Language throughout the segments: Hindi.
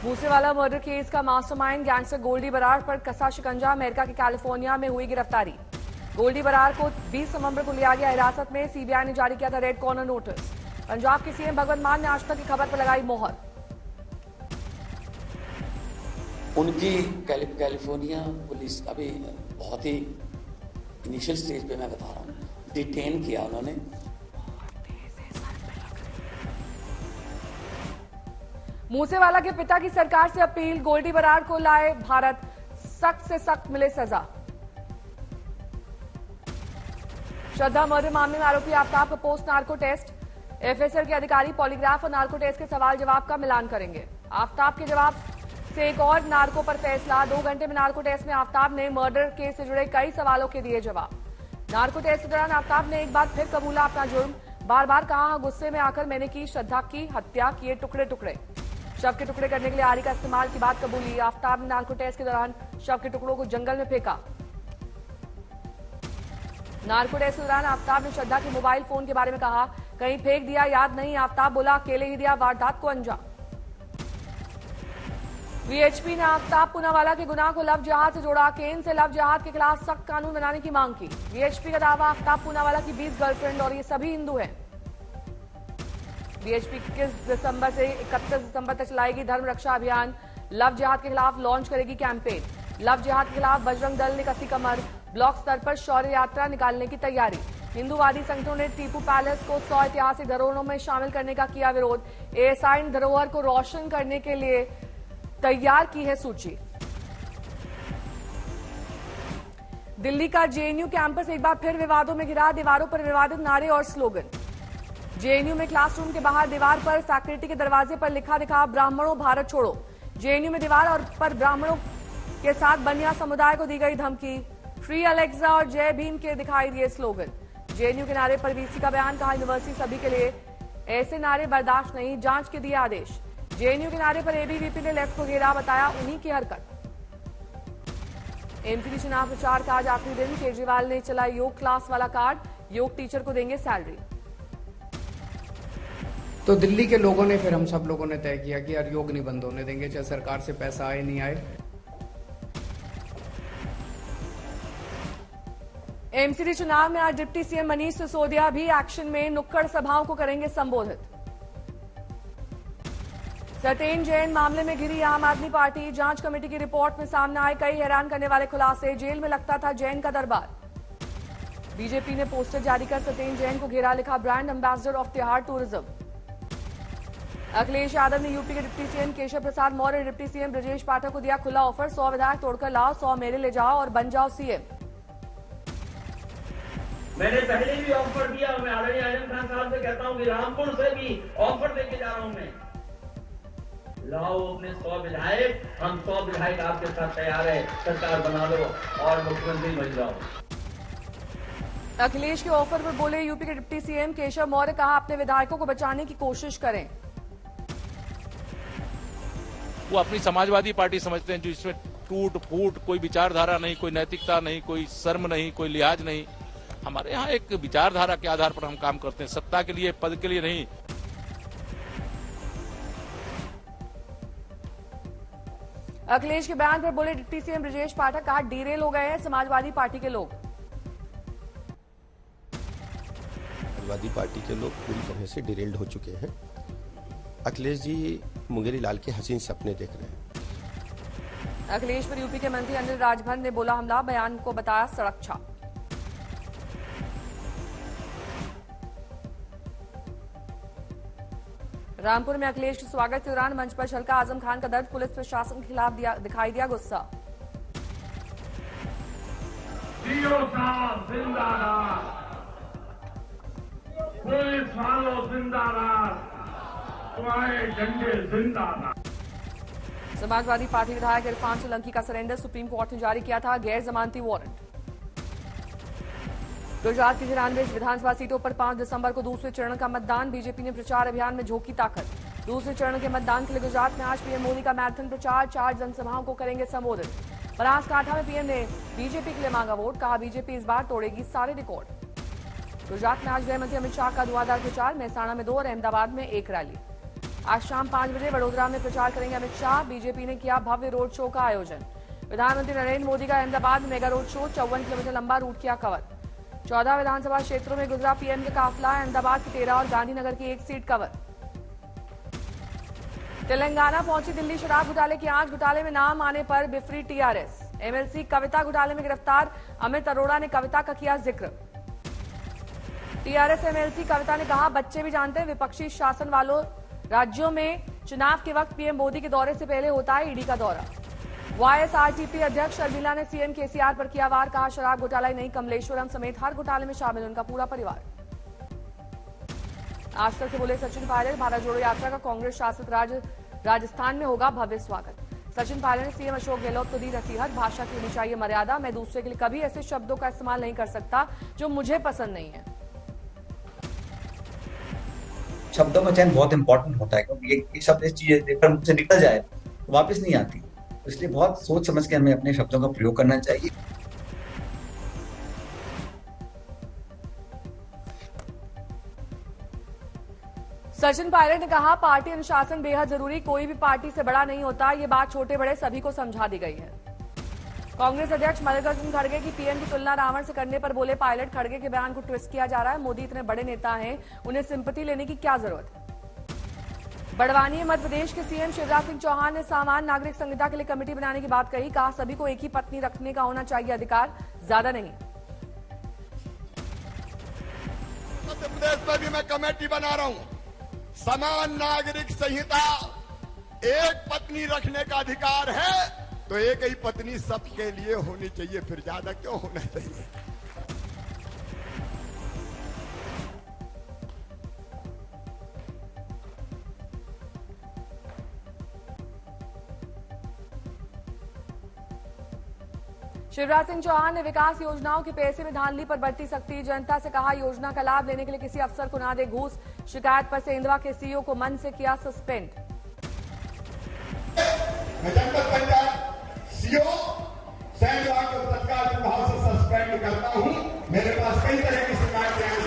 मूसेवाला मर्डर केस का मास्टरमाइंड गैंगस्टर गोल्डी बरार पर कसा शिकंजा। अमेरिका के कैलिफोर्निया में हुई गिरफ्तारी। गोल्डी बरार को 20 नवंबर को लिया गया हिरासत में। सीबीआई ने जारी किया था रेड कॉर्नर नोटिस। पंजाब के सीएम भगवंत मान ने आज तक की खबर पर लगाई मोहर। उनकी कैलिफोर्निया पुलिस अभी बहुत ही इनिशियल स्टेज पे मैं बता रहा हूँ, डिटेन किया उन्होंने। मूसेवाला के पिता की सरकार से अपील, गोल्डी बरार को लाए भारत, सख्त से सख्त मिले सजा। श्रद्धा मर्डर मामले में आरोपी आफ्ताब का पोस्ट नार्को टेस्ट। एफएसएल के अधिकारी पॉलीग्राफ और नार्को टेस्ट के सवाल जवाब का मिलान करेंगे। आफ्ताब के जवाब से एक और नार्को पर फैसला। 2 घंटे में नार्को टेस्ट में आफ्ताब ने मर्डर केस से जुड़े कई सवालों के दिए जवाब। नार्को टेस्ट के दौरान आफ्ताब ने एक बार फिर कबूला अपना जुर्म। बार बार कहा, गुस्से में आकर मैंने की श्रद्धा की हत्या, किए टुकड़े टुकड़े। शव के टुकड़े करने के लिए आरी का इस्तेमाल की बात कबूली। आफ्ताब ने नार्को टेस्ट के दौरान शव के टुकड़ों को जंगल में फेंका। नार्को टेस्ट के दौरान आफ्ताब ने श्रद्धा के मोबाइल फोन के बारे में कहा, कहीं फेंक दिया याद नहीं। आफ्ताब बोला, अकेले ही दिया वारदात को अंजाम। वीएचपी ने आफ्ताब पूनावाला के गुनाह को लव जिहाद से जोड़ा। केन से लव जिहाद के खिलाफ सख्त कानून बनाने की मांग की। वीएचपी का दावा, आफ्ताब पूनावाला की 20 गर्लफ्रेंड और ये सभी हिंदू हैं। वीएचपी 21 दिसंबर से 31 दिसंबर तक चलाएगी धर्म रक्षा अभियान। लव जिहाद के खिलाफ लॉन्च करेगी कैंपेन। लव जिहाद के खिलाफ बजरंग दल ने कसी कमर। ब्लॉक स्तर पर शौर्य यात्रा निकालने की तैयारी। हिंदूवादी संगठनों ने टीपू पैलेस को 100 ऐतिहासिक धरोहरों में शामिल करने का किया विरोध। एएसआई ने धरोहर को रोशन करने के लिए तैयार की है सूची। दिल्ली का जेएनयू कैंपस एक बार फिर विवादों में घिरा। दीवारों पर विवादित नारे और स्लोगन। जेएनयू में क्लासरूम के बाहर दीवार पर फैकल्टी के दरवाजे पर लिखा दिखा, ब्राह्मणों भारत छोड़ो। जेएनयू में दीवार और पर ब्राह्मणों के साथ बनिया समुदाय को दी गई धमकी। फ्री अलेक्सा और जय भीम के दिखाई दिए स्लोगन। जेएनयू के नारे पर वीसी का बयान, कहा यूनिवर्सिटी सभी के लिए, ऐसे नारे बर्दाश्त नहीं, जांच के दिए आदेश। जेएनयू के नारे पर एबीवीपी ने लेफ्ट को घेरा, बताया उन्हीं की हरकत। एमसीडी चुनाव प्रचार का आज आखिरी दिन। केजरीवाल ने चला योग क्लास वाला कार्ड। योग टीचर को देंगे सैलरी। तो दिल्ली के लोगों ने, फिर हम सब लोगों ने तय किया कि यार योग नहीं बंद होने देंगे, चाहे सरकार से पैसा आए नहीं आए। एमसीडी चुनाव में आज डिप्टी सीएम मनीष सिसोदिया भी एक्शन में। नुक्कड़ सभाओं को करेंगे संबोधित। सत्येंद्र जैन मामले में घिरी आम आदमी पार्टी। जांच कमेटी की रिपोर्ट में सामने आए कई हैरान करने वाले खुलासे। जेल में लगता था जैन का दरबार। बीजेपी ने पोस्टर जारी कर सत्येंद्र जैन को घेरा, लिखा brand ambassador of Tihar tourism. Akhilesh Yadav ने यूपी के deputy CM Keshav Prasad Maurya, deputy CM Brajesh Pathak को दिया खुला ऑफर। 100 विधायक तोड़कर लाओ, 100 मेरे ले जाओ और बन जाओ सीएम। मैंने पहले भी ऑफर दिया। मैं आदरणीय आजम खान साहब से कहता हूं कि रामपुर से भी ऑफर देके जा रहा हूं मैं। लाओ अपने 100 विधायक, हम 100 विधायक आपके साथ तैयार है, सरकार बना लो और मुख्यमंत्री बन जाओ। अखिलेश के ऑफर पर बोले यूपी के डिप्टी सीएम केशव मौर्य, कहा अपने विधायकों को बचाने की कोशिश करें। वो अपनी समाजवादी पार्टी समझते हैं, जो इसमें टूट फूट, कोई विचारधारा नहीं, कोई नैतिकता नहीं, कोई शर्म नहीं, कोई लिहाज नहीं। हमारे यहाँ एक विचारधारा के आधार पर हम काम करते हैं, सत्ता के लिए, पद के लिए नहीं। अखिलेश के बयान पर बोले डिप्टी सीएम ब्रजेश पाठक, कहा डीरेल हो गए हैं समाजवादी पार्टी के लोग। समाजवादी पार्टी के लोग पूरी तरह से डिरेल्ड हो चुके हैं। अखिलेश जी मुंगेरी लाल के हसीन सपने देख रहे हैं। अखिलेश पर यूपी के मंत्री अनिल राजभर ने बोला हमला, बयान को बताया सड़क छाप। रामपुर में अखिलेश के स्वागत के दौरान मंच पर छलका आजम खान का दर्द। पुलिस प्रशासन के खिलाफ दिखाई दिया गुस्सा। जिंदाबाद, पुलिस वालों जिंदाबाद, तुम्हारे झंडे जिंदाबाद। समाजवादी पार्टी विधायक इरफान सोलंकी का सरेंडर सुप्रीम कोर्ट ने जारी किया था, गैर जमानती वारंट। गुजरात की 93 विधानसभा सीटों पर 5 दिसंबर को दूसरे चरण का मतदान। बीजेपी ने प्रचार अभियान में झोंकी ताकत। दूसरे चरण के मतदान के लिए गुजरात में आज पीएम मोदी का मैराथन प्रचार। 4 जनसभाओं को करेंगे संबोधित। बनासकांठा में पीएम ने बीजेपी के लिए मांगा वोट, कहा बीजेपी इस बार तोड़ेगी सारे रिकॉर्ड। गुजरात में आज गृह मंत्री अमित शाह का धुआंधार प्रचार। महसाणा में 2 और अहमदाबाद में 1 रैली। आज शाम 5 बजे वडोदरा में प्रचार करेंगे अमित शाह। बीजेपी ने किया भव्य रोड शो का आयोजन। प्रधानमंत्री नरेंद्र मोदी का Ahmedabad mega road show 54 kilometre लंबा रूट किया कवर। 14 विधानसभा क्षेत्रों में गुजरा पीएम का काफिला। अहमदाबाद की 13 और गांधीनगर की 1 सीट कवर। तेलंगाना पहुंची दिल्ली शराब घोटाले की आंच। घोटाले में नाम आने पर बिफरी टीआरएस। एमएलसी कविता घोटाले में गिरफ्तार अमित अरोड़ा ने कविता का किया जिक्र। टीआरएस एमएलसी कविता ने कहा, बच्चे भी जानते हैं विपक्षी शासन वालों राज्यों में चुनाव के वक्त पीएम मोदी के दौरे से पहले होता है ईडी का दौरा। वाईएसआरटीपी अध्यक्ष शर्मिला ने सीएम केसीआर पर किया वार। कहा, शराब घोटाला ही नहीं, कमलेश्वरम समेत हर घोटाले में शामिल उनका पूरा परिवार। आज तक से बोले सचिन पायलट, भारत जोड़ो यात्रा का कांग्रेस शासित राजस्थान में होगा भव्य स्वागत। सचिन पायलट ने सीएम अशोक गहलोत को दी नसीहत। भाषा की होनी चाहिए मर्यादा। मैं दूसरे के लिए कभी ऐसे शब्दों का इस्तेमाल नहीं कर सकता जो मुझे पसंद नहीं है। शब्दों का चयन बहुत इंपॉर्टेंट होता है, क्योंकि एक शब्द इस चीज से निकल जाए तो वापस नहीं आती। इसलिए बहुत सोच समझ के हमें अपने शब्दों का प्रयोग करना चाहिए। सचिन पायलट ने कहा, पार्टी अनुशासन बेहद जरूरी, कोई भी पार्टी से बड़ा नहीं होता। ये बात छोटे बड़े सभी को समझा दी गई है। कांग्रेस अध्यक्ष मल्लिकार्जुन खड़गे की पीएम की तुलना रावण से करने पर बोले पायलट, खड़गे के बयान को ट्विस्ट किया जा रहा है। मोदी इतने बड़े नेता हैं, उन्हें सिंपैथी लेने की क्या जरूरत है। बड़वानी मध्य प्रदेश के सीएम शिवराज सिंह चौहान ने सामान्य नागरिक संहिता के लिए कमेटी बनाने की बात कही। कहा, सभी को एक ही पत्नी रखने का होना चाहिए अधिकार, ज्यादा नहीं। मध्य प्रदेश में भी मैं कमेटी बना रहा हूं। समान नागरिक संहिता, एक पत्नी रखने का अधिकार है तो एक ही पत्नी सबके लिए होनी चाहिए, फिर ज्यादा क्यों होना चाहिए। शिवराज सिंह चौहान ने विकास योजनाओं के पैसे में धांधली पर बरती सख्ती। जनता से कहा, योजना का लाभ लेने के लिए किसी अफसर को ना दे घूस। शिकायत पर सेंधवा के सीईओ को मन से किया सस्पेंड। मैं जनपद पंचायत सीईओ सेंधवा को तत्काल प्रभाव से सस्पेंड करता हूं। मेरे पास कई तरह की शिकायतें आई।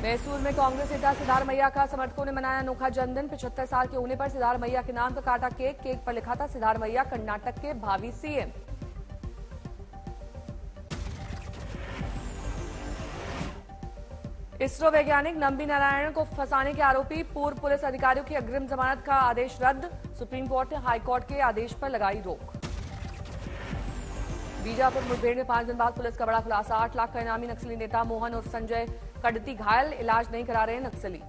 मैसूर में कांग्रेस नेता सिद्धार्थ मैया का समर्थकों ने मनाया अनोखा जन्मदिन। 75 साल के होने पर सिद्धार्थ मैया के नाम का काटा केक। केक पर लिखा था, सिद्धार्थ मैया कर्नाटक के भावी सीएम। इसरो वैज्ञानिक नंबी नारायण को फंसाने के आरोपी पूर्व पुलिस अधिकारियों की अग्रिम जमानत का आदेश रद्द। सुप्रीम कोर्ट ने हाईकोर्ट के आदेश पर लगाई रोक। बीजापुर मुठभेड़ में 5 दिन बाद पुलिस का बड़ा खुलासा। 8 लाख का इनामी नक्सली नेता मोहन और संजय कडती घायल, इलाज नहीं करा रहे नक्सली।